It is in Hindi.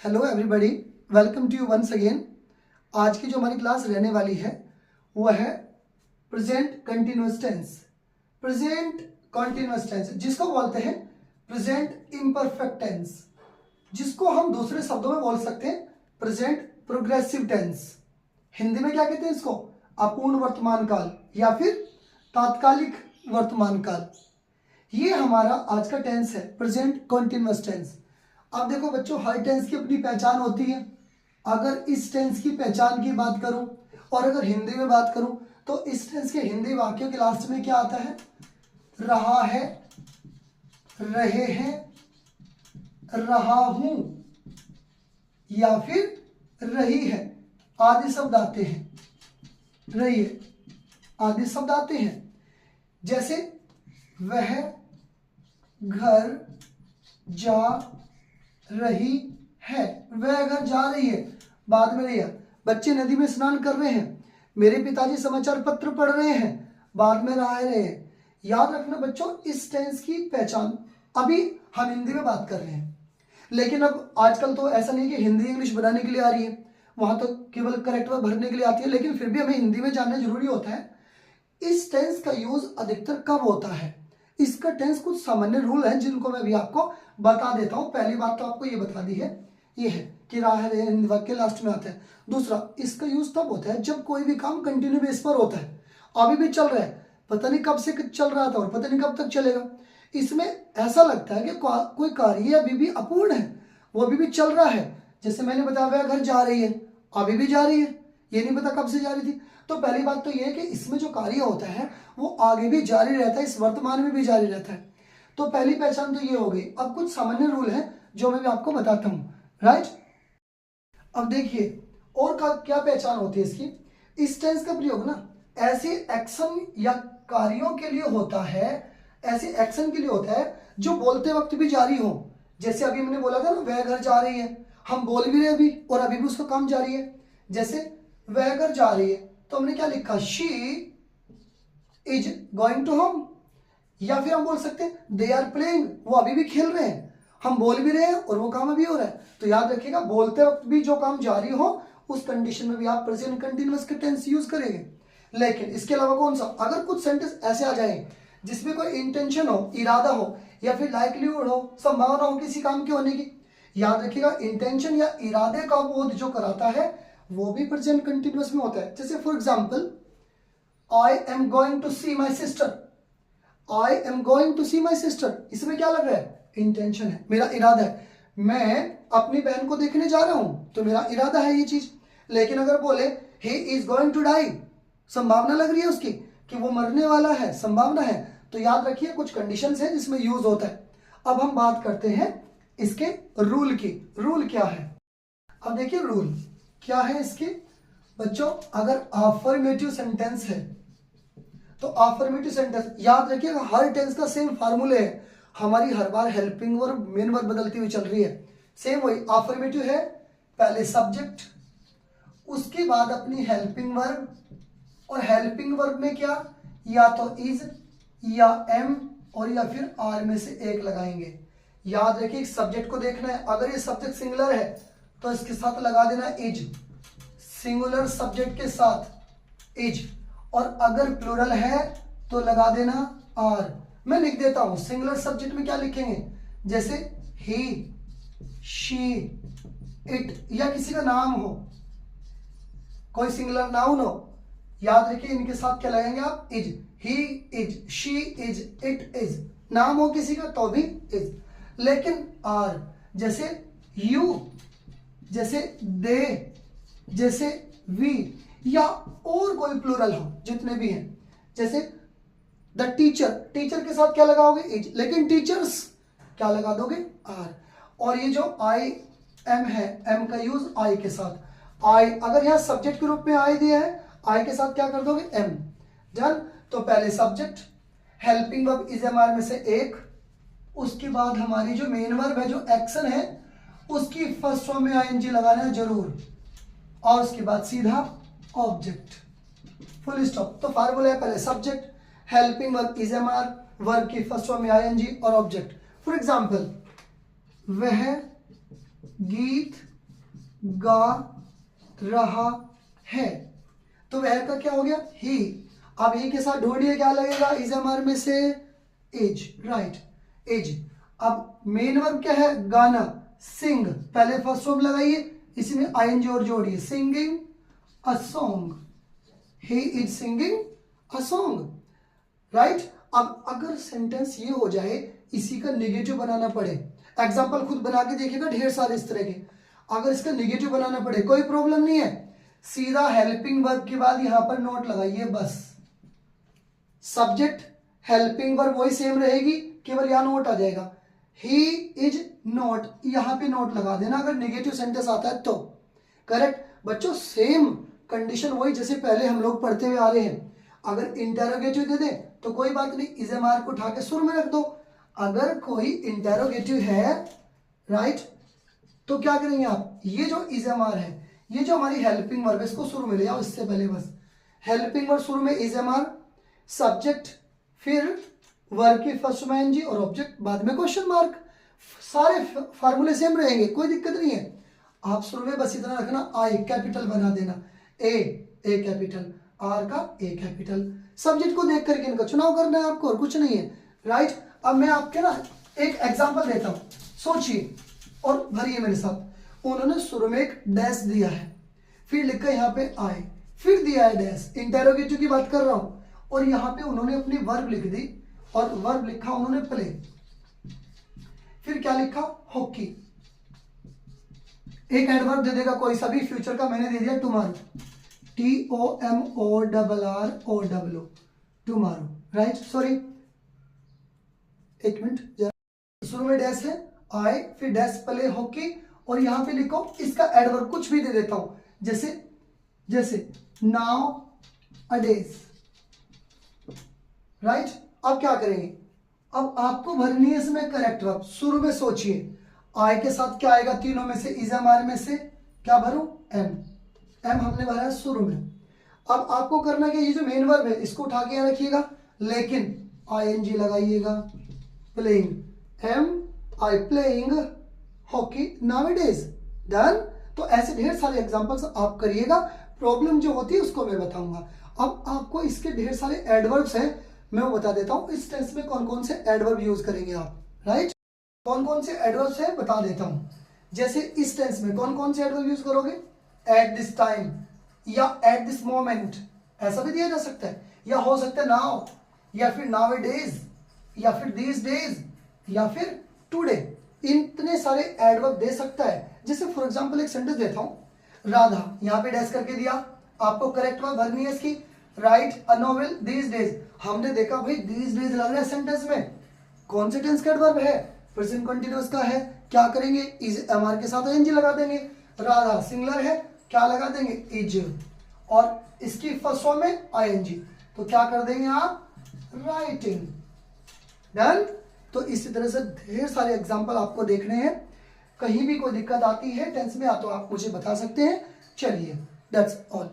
Hello everybody, welcome to you once again. आज की जो हमारी क्लास रहने वाली है वो है present continuous tense. Present continuous tense जिसको बोलते हैं प्रेजेंट इम्परफेक्ट टेंस, जिसको हम दूसरे शब्दों में बोल सकते हैं प्रेजेंट प्रोग्रेसिव टेंस। हिंदी में क्या कहते हैं इसको? अपूर्ण वर्तमान काल या फिर तात्कालिक वर्तमान काल। ये हमारा आज का टेंस है, प्रेजेंट कंटिन्यूअस टेंस। अब देखो बच्चों, हर टेंस की अपनी पहचान होती है। अगर इस टेंस की पहचान की बात करूं और अगर हिंदी में बात करूं तो इस टेंस के हिंदी वाक्यों के लास्ट में क्या आता है? रहा है, रहे हैं, रहा हूं या फिर रही है आदि शब्द आते हैं। रहिए आदि शब्द आते हैं। जैसे वह घर जा रही है, वह घर जा रही है बाद में रही है। बच्चे नदी में स्नान कर रहे हैं, मेरे पिताजी समाचार पत्र पढ़ रहे हैं बाद में रहे हैं। याद रखना बच्चों, इस टेंस की पहचान अभी हम हिंदी में बात कर रहे हैं, लेकिन अब आजकल तो ऐसा नहीं कि हिंदी इंग्लिश बनाने के लिए आ रही है, वहां तो केवल करेक्ट वर्ब भरने के लिए आती है, लेकिन फिर भी हमें हिंदी में जानना जरूरी होता है। इस टेंस का यूज अधिकतर कब होता है? इसका टेंस कुछ सामान्य रूल है जिनको मैं भी आपको बता देता हूं। पहली बात तो आपको ये बता दी है, ये है कि राह रहे वाक्य लास्ट में आता है। दूसरा, इसका यूज तब होता है जब कोई भी काम कंटिन्यू बेस पर होता है, अभी भी चल रहा है, पता नहीं कब से चल रहा था और पता नहीं कब तक चलेगा। इसमें ऐसा लगता है कि कोई कार्य अभी भी अपूर्ण है, वो अभी भी चल रहा है। जैसे मैंने बताया वह घर जा रही है, अभी भी जा रही है, ये नहीं पता कब से जा रही थी। तो पहली बात तो यह है कि इसमें जो कार्य होता है वो आगे भी जारी रहता है, इस वर्तमान में भी जारी रहता है। तो पहली पहचान तो ये हो गई। अब कुछ सामान्य रूल है जो मैं भी आपको बताता हूं, राइट। अब देखिए और क्या पहचान होती है इसकी। इस टेंस का प्रयोग ना ऐसे एक्शन या कार्यों के लिए होता है, ऐसे एक्शन के लिए होता है जो बोलते वक्त भी जारी हो। जैसे अभी मैंने बोला था ना, वह घर जा रही है, हम बोल भी रहे अभी और अभी भी उसका काम जारी है। जैसे वह घर जा रही है तो हमने क्या लिखा? She is going to home. या फिर हम बोल सकते हैं दे आर प्लेइंग, वो अभी भी खेल रहे हैं, हम बोल भी रहे हैं और वो काम अभी हो रहा है। तो याद रखिएगा, बोलते वक्त भी जो काम जारी हो उस कंडीशन में भी आप प्रेजेंट कंटिन्यूअस का टेंस यूज करेंगे। लेकिन इसके अलावा कौन सा? अगर कुछ सेंटेंस ऐसे आ जाए जिसमें कोई इंटेंशन हो, इरादा हो या फिर लाइक्लीहुड हो, संभावना हो किसी काम के होने की, याद रखिएगा इंटेंशन या इरादे का बोध जो कराता है वो भी प्रेजेंट कंटिन्यूअस में होता है। जैसे for example, I am going to see my sister, I am going to see my sister, इसमें क्या लग रहा है? इंटेंशन है, मेरा इरादा है, मैं अपनी बहन को देखने जा रहा हूं, तो मेरा इरादा है ये चीज। लेकिन अगर बोले he is going to die, संभावना लग रही है उसकी कि वो मरने वाला है, संभावना है, तो याद रखिए कुछ कंडीशंस हैं जिसमें यूज होता है। अब हम बात करते हैं इसके रूल की। रूल क्या है? अब देखिए रूल क्या है इसके बच्चों। अगर अफर्मेटिव सेंटेंस है तो अफर्मेटिव सेंटेंस याद रखिएगा, हर टेंस का सेम फार्मूले है। हमारी हर बार हेल्पिंग वर्ब मेन वर्ब बदलती हुई चल रही है, सेम वही। अफर्मेटिव है, पहले सब्जेक्ट, उसके बाद अपनी हेल्पिंग वर्ब, और हेल्पिंग वर्ब में क्या? या तो इज या एम और या फिर आर में से एक लगाएंगे। याद रखिए सब्जेक्ट को देखना है, अगर ये सब्जेक्ट सिंगुलर है तो इसके साथ लगा देना इज, सिंगुलर सब्जेक्ट के साथ इज, और अगर प्लूरल है तो लगा देना आर। मैं लिख देता हूं, सिंगुलर सब्जेक्ट में क्या लिखेंगे? जैसे ही, शी, इट, या किसी का नाम हो, कोई सिंगुलर नाउन हो, याद रखिए इनके साथ क्या लगाएंगे आप? Is. He is, she is, it is, नाम हो किसी का तो भी इज। लेकिन आर, जैसे यू, जैसे दे, जैसे वी, या और कोई प्लूरल हो, जितने भी हैं। जैसे द टीचर, टीचर के साथ क्या लगाओगे? इज, लेकिन टीचर्स क्या लगा दोगे? आर। और ये जो आई एम है, एम का यूज आई के साथ। आई अगर यहां सब्जेक्ट के रूप में आई दिया है, आई के साथ क्या कर दोगे? एम। डन। तो पहले subject, helping verb is am are में से एक, उसके बाद हमारी जो मेन वर्ब है, जो एक्शन है, उसकी फर्स्ट फॉर्म में आईएनजी लगाना है जरूर, और उसके बाद सीधा ऑब्जेक्ट, फुल स्टॉप। तो फार्मूला है पहले subject, helping verb is am are, verb की फर्स्ट फॉर्म में आईएनजी और ऑब्जेक्ट। फॉर एग्जाम्पल, वह गीत गा रहा है, तो वह का क्या हो गया, ही। अब ही के साथ ढूंढिए क्या लगेगा, इज एमआर में से एज, राइट, एज। अब मेन वर्ब क्या है, गाना, सिंग, पहले फर्स्ट वर्ब लगाइए, इसी में आईएनजी और जोड़िए, singing a song, he is singing a song, right. अब अगर सेंटेंस ये हो जाए इसी का निगेटिव बनाना पड़े, एग्जाम्पल खुद बना के देखिएगा ढेर सारे इस तरह के, अगर इसका निगेटिव बनाना पड़े कोई प्रॉब्लम नहीं है, सीधा हेल्पिंग वर्ब के बाद यहां पर नोट लगाइए बस, सब्जेक्ट हेल्पिंग वर्ब वही सेम रहेगी, केवल यहां नोट आ जाएगा, ही इज नॉट, यहां पे नोट लगा देना अगर नेगेटिव सेंटेंस आता है तो, करेक्ट। बच्चों सेम कंडीशन वही जैसे पहले हम लोग पढ़ते हुए आ रहे हैं, अगर इंटेरोगेटिव दे दे तो कोई बात नहीं, इज एम आर को उठा के शुरू में रख दो, अगर कोई इंटेरोगेटिव है, राइट, तो क्या करेंगे आप, ये जो इज एम आर है, ये जो हमारी हेल्पिंग वर्ब है, इसको शुरू में ले आओ, इससे पहले बस हेल्पिंग वर्ब शुरू में इज एम आर, सब्जेक्ट, फिर वर्ब के फर्स्ट में एनजी और ऑब्जेक्ट, बाद में क्वेश्चन मार्क, सारे फार्मूले सेम रहेंगे, कोई दिक्कत नहीं है। आप शुरू में बस इतना रखना, आई कैपिटल बना देना, ए कैपिटल, आर का ए कैपिटल, सब्जेक्ट को देख करके इनका चुनाव करना है आपको और कुछ नहीं है, राइट। अब मैं आपके ना एक एग्जांपल देता हूं, सोचिए और भरिए मेरे साथ। उन्होंने शुरू में एक डैश दिया है, फिर लिखा यहाँ पे आई, फिर दिया है डैश, इंटेरोगेटिव की बात कर रहा हूं, और यहाँ पे उन्होंने अपनी वर्ब लिख दी और वर्ब लिखा उन्होंने प्ले, फिर क्या लिखा, हॉकी, एक एडवर्ब दे देगा कोई सा भी, फ्यूचर का मैंने दे दिया tomorrow, TOMORRRO, tomorrow, right. Sorry एक मिनट, शुरू में डैश है, आई, फिर डैश प्ले हॉकी, और यहां पे लिखो इसका एडवर्ब कुछ भी दे देता हूं, जैसे नाउ अडेज, राइट। अब क्या करेंगे, अब आपको भरनी है इसमें करेक्ट वर्ब, शुरू में सोचिए आई के साथ क्या आएगा, तीनों में से, इज एम आर में से क्या भरूं, एम हमने भरा है शुरू में। अब आपको करना क्या, ये जो मेन वर्ब है इसको उठा के यहां रखिएगा, लेकिन आईएनजी लगाइएगा, playing, am I playing hockey nowadays, done. तो ऐसे ढेर सारे एग्जांपल्स आप करिएगा, प्रॉब्लम जो होती है उसको मैं बताऊंगा। अब आपको इसके ढेर सारे एडवर्ब्स हैं, मैं वो बता देता हूं, इस टेंस में कौन कौन से एडवर्ब यूज करेंगे आप, राइट। कौन कौन से एडवर्ब्स हैं बता देता हूं, जैसे इस टेंस में कौन कौन से एडवर्ब यूज करोगे, एट दिस टाइम या एट दिस मोमेंट, ऐसा भी दिया जा सकता है, या हो सकता है नाउ, या फिर नाउअडेज, या फिर दीज डेज, या फिर टुडे, इतने सारे एडवर्ब दे सकता है। जैसे फॉर एग्जांपल एक सेंटेंस देता हूं, राधा, यहां पे डैश करके दिया, आपको करेक्ट वर्ब भरनी है इसकी, right a novel these days, हमने देखा भाई दीज डेज लग रहा है सेंटेंस में, कौन से टेंस का एडवर्ब है, प्रेजेंट कंटीन्यूअस का है, क्या करेंगे, इज एमआर के साथ एनजी लगा देंगे, राधा सिंगुलर है, क्या लगा देंगे, इज, और इसकी फर्स्ट फॉर्म में आईएनजी, तो क्या कर देंगे आप, राइटिंग, डन। तो इसी तरह से ढेर सारे एग्जांपल आपको देखने हैं, कहीं भी कोई दिक्कत आती है टेंस में, तो आप मुझे बता सकते हैं। चलिए दैट्स ऑल।